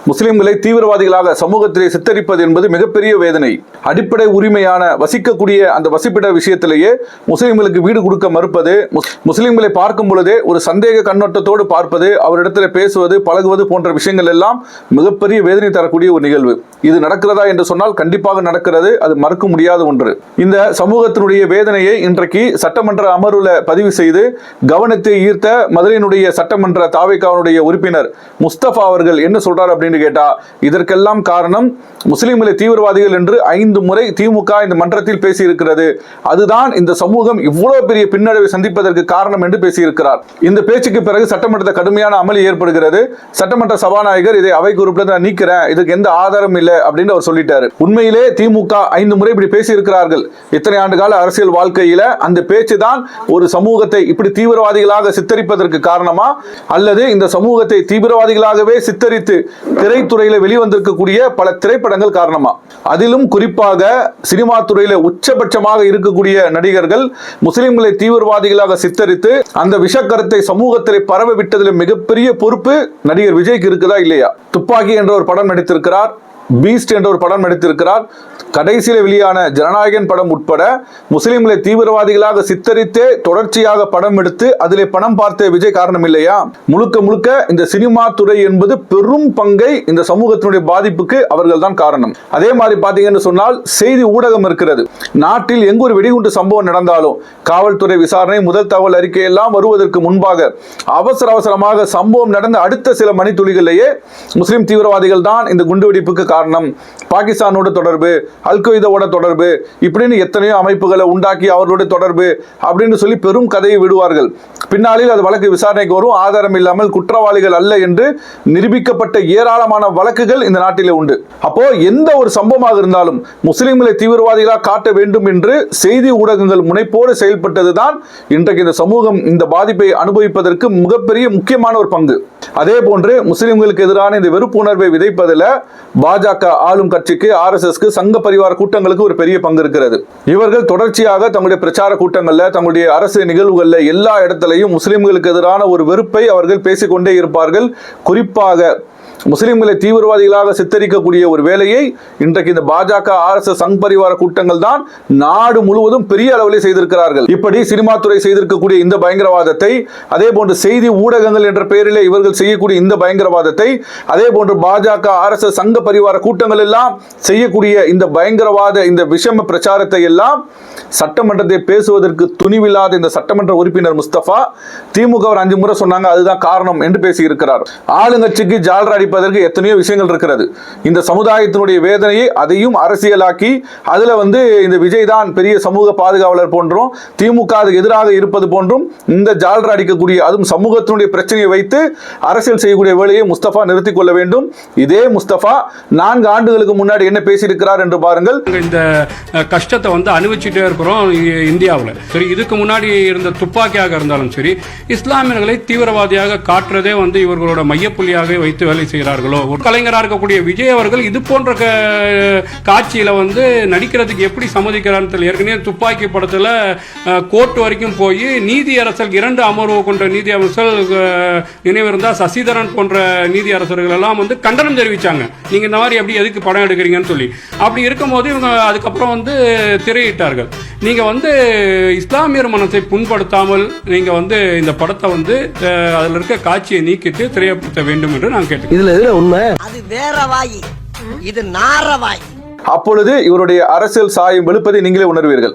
முஸ்லிம்களை தீவிரவாதிகளாக சமூகத்திலே சித்தரிப்பது என்பது மிகப்பெரிய வேதனை. அடிப்படை உரிமையான வசிக்கக்கூடிய அந்த வசிப்பிட விஷயத்திலேயே முஸ்லிம்களுக்கு வீடு கொடுக்க மறுப்பது, முஸ்லிம்களை பார்க்கும் பொழுதே ஒரு சந்தேக கண்ணோட்டத்தோடு பார்ப்பது, அவரிடத்தில் பேசுவது பழகுவது போன்ற விஷயங்கள் எல்லாம் மிகப்பெரிய வேதனை தரக்கூடிய ஒரு நிகழ்வு. இது நடக்கிறதா என்று சொன்னால் கண்டிப்பாக நடக்கிறது. அது மறுக்க முடியாத ஒன்று. இந்த சமூகத்தினுடைய வேதனையை இன்றைக்கு சட்டமன்ற அமர்வுல பதிவு செய்து கவனத்தை ஈர்த்த மதுரையினுடைய சட்டமன்ற தாவேகாவுடைய உறுப்பினர் முஸ்தபா அவர்கள் என்ன சொல்றார் அப்படின்னு கேட்டா, இதற்கெல்லாம் காரணம் முஸ்லிம்களை தீவிரவாதிகள் என்று 5 முறை திமுக இந்த மன்றத்தில் பேசியிருக்கிறது. அதுதான் இந்த சமூகம் இவ்வளவு பெரிய பின்னடைவை சந்திப்பதற்கு காரணம் என்று பேசியிருக்கிறார். இந்த பேச்சுக்கு பிறகு சட்டமன்றத்தில் கடுமையான அமளி ஏற்படுகிறது. சட்டமன்ற சபாநாயகர் இதை அவை குறிப்பில் நான் நீக்கிறேன், இதுக்கு எந்த ஆதாரம் இல்லை அப்படின்னு அவர் சொல்லிட்டாரு. உண்மையிலே திமுக 5 முறை இப்படி பேசியிருக்கிறார்கள். இத்தனை ஆண்டு கால அரசியல் வாழ்க்கையில அந்த பேச்சு தான் ஒரு சமூகத்தை இப்படி தீவிரவாதிகளாக சித்தரிப்பதற்கு காரணமா, அல்லது இந்த சமூகத்தை தீவிரவாதிகளாகவே சித்தரித்து திரைத்துறையில வெளிவந்திருக்கக்கூடிய பல திரைப்படங்கள் காரணமா? அதிலும் குறிப்பாக சினிமா துறையில உச்சபட்சமாக இருக்கக்கூடிய நடிகர்கள் முஸ்லிம்களை தீவிரவாதிகளாக சித்தரித்து அந்த விஷக்கருத்தை சமூகத்திலே பரவ விட்டதில் மிகப்பெரிய பொறுப்பு நடிகர் விஜய்க்கு இருக்குதா இல்லையா? துப்பாக்கி என்ற ஒரு படம் நடித்திருக்கிறார், பீஸ்ட் என்ற ஒரு படம் நடித்திருக்கிறார். கடைசியில் வெளியான ஜனநாயகன் படம் உட்பட முஸ்லிம்களை தீவிரவாதிகளாக சித்தரித்தே தொடர்ச்சியாக படம் எடுத்து அதிலே பணம் பார்த்த விஜய் காரணம் இல்லையா? முழுக்க முழுக்க இந்த சினிமா துறை என்பது பெரும் பங்கை இந்த சமூகத்தினுடைய பாதிப்புக்கு அவர்கள் தான் காரணம். அதே மாதிரி பாத்தீங்கன்னு சொன்னால் செய்தி ஊடகம் இருக்கிறது. நாட்டில் எங்கு ஒரு வெடிகுண்டு சம்பவம் நடந்தாலும் காவல்துறை விசாரணை, முதல் தகவல் அறிக்கை எல்லாம் வருவதற்கு முன்பாக அவசரமாக சம்பவம் நடந்த அடுத்த சில மணித்துளிகளிலேயே முஸ்லிம் தீவிரவாதிகள் தான் இந்த குண்டுவெடிப்புக்கு காரணம், பாகிஸ்தானோட தொடர்பு, அல்கொய்தாவோட தொடர்பு, இப்படின்னு எத்தனையோ அமைப்புகளை உண்டாக்கி அவர்களுடைய தொடர்பு அப்படின்னு சொல்லி பெரும் கதையை விடுவார்கள். பின்னாளில் அது வழக்கு விசாரணைக்கு வரும். ஆதாரம் இல்லாமல் குற்றவாளிகள் அல்ல என்று நிரூபிக்கப்பட்ட ஏராளமான வழக்குகள் இந்த நாட்டிலே உண்டு. அப்போ எந்த ஒரு சம்பவமாக இருந்தாலும் முஸ்லிம்களை தீவிரவாதிகளாக காட்ட வேண்டும் என்று செய்தி ஊடகங்கள் முனைப்போடு செயல்பட்டதுதான் இன்றைக்கு இந்த சமூகம் இந்த பாதிப்பை அனுபவிப்பதற்கு மிகப்பெரிய முக்கியமான ஒரு பங்கு. அதே போன்று முஸ்லிம்களுக்கு எதிரான இந்த வெறுப்பு உணர்வை விதைப்பதில் பாஜக ஆளும் கட்சிக்கு, RSSக்கு, சங்க பரிவார கூட்டங்களுக்கு ஒரு பெரிய பங்கு இருக்கிறது. இவர்கள் தொடர்ச்சியாக தங்களுடைய பிரச்சார கூட்டங்கள்ல, தங்களுடைய அரசு நிகழ்வுகள்ல எல்லா இடத்திலையும் முஸ்லிம்களுக்கு எதிரான ஒரு வெறுப்பை அவர்கள் பேசிக்கொண்டே இருப்பார்கள். குறிப்பாக முஸ்லிம்களை தீவிரவாதிகளாக சித்தரிக்கக்கூடிய ஒரு வேலையை இன்றைக்கு இந்த பாஜக, RSS, சங் பரிவார கூட்டங்கள் தான் நாடு முழுவதும் பெரிய அளவில் செய்திருக்கிறார்கள். இப்படி சினிமா துறை செய்திருக்கக்கூடிய இந்த பயங்கரவாதத்தை, அதே போன்று செய்தி ஊடகங்கள் என்ற பெயரிலே இவர்கள் செய்யக்கூடிய இந்த பயங்கரவாதத்தை, அதே போன்று பாஜக, RSS, சங்க பரிவார கூட்டங்கள் எல்லாம் செய்யக்கூடிய இந்த பயங்கரவாத இந்த விஷம பிரச்சாரத்தை எல்லாம் சட்டமன்றத்தை பேசுவதற்கு துணிவில்லாத இந்த சட்டமன்ற உறுப்பினர் முஸ்தபா திமுக 5 முறை சொன்னாங்க, அதுதான் காரணம் என்று பேசியிருக்கிறார். ஆளுங்கட்சிக்கு ஜால்ரா அடிப்பதற்கு எத்தனையோ விஷயங்கள் இருக்கிறது. இந்த சமுதாயத்தினுடைய வேதனையை அதையும் அரசியலாக்கி அதுல இந்த விஜய் தான் பெரிய சமூக பாதுகாவலர் போன்றும், திமுக அதுக்கு எதிராக இருப்பது போன்றும் இந்த ஜால்ரா அடிக்கக்கூடிய, அதுவும் சமூகத்தினுடைய பிரச்சனையை வைத்து அரசியல் செய்யக்கூடிய வேலையை முஸ்தபா நிறுத்திக் கொள்ள வேண்டும். இதே முஸ்தபா 4 ஆண்டுகளுக்கு முன்னாடி என்ன பேசியிருக்கிறார் என்று பாருங்கள். இந்த கஷ்டத்தை அனுபவிச்சுட்டே இருக்கிறோம் இந்தியாவில். சரி, இதுக்கு முன்னாடி இருந்த துப்பாக்கியாக இருந்தாலும் சரி, இஸ்லாமியர்களை தீவிரவாதியாக காட்டுறதே இவர்களோட மையப்புள்ளியாக வைத்து வேலை செய்கிறார்களோ? ஒரு கலைஞராக இருக்கக்கூடிய விஜய் அவர்கள் இது போன்ற காட்சியில நடிக்கிறதுக்கு எப்படி சம்மதிக்கிறான்னு தெரியல. ஏற்கனவே துப்பாக்கி படத்துல கோர்ட் வரைக்கும் போய் நீதியரசர் 2 அமர்வு கொண்ட நீதியரசர் நினைவிருந்தா சசிதரன் போன்ற நீதியரசர்கள் எல்லாம் கண்டனம் தெரிவிச்சாங்க. நீங்க இந்த மாதிரி எப்படி எதுக்கு படம் எடுக்கிறீங்கன்னு சொல்லி. அப்படி இருக்கும்போது இவங்க அதுக்கப்புறம் திரையிட்டார்கள். நீங்க இஸ்லாமியர் மனத்தை புண்படுத்தாமல் நீங்க இந்த படத்தை அதுல இருக்க காட்சியை நீக்கிட்டு திரையப்படுத்த வேண்டும் என்று நான் கேட்டேன். இதுல உண்மை அது வேற வாய், இது நார வாய். அப்பொழுது இவருடைய அரசியல் சாயம் வெளுப்பதை நீங்களே உணர்வீர்கள்.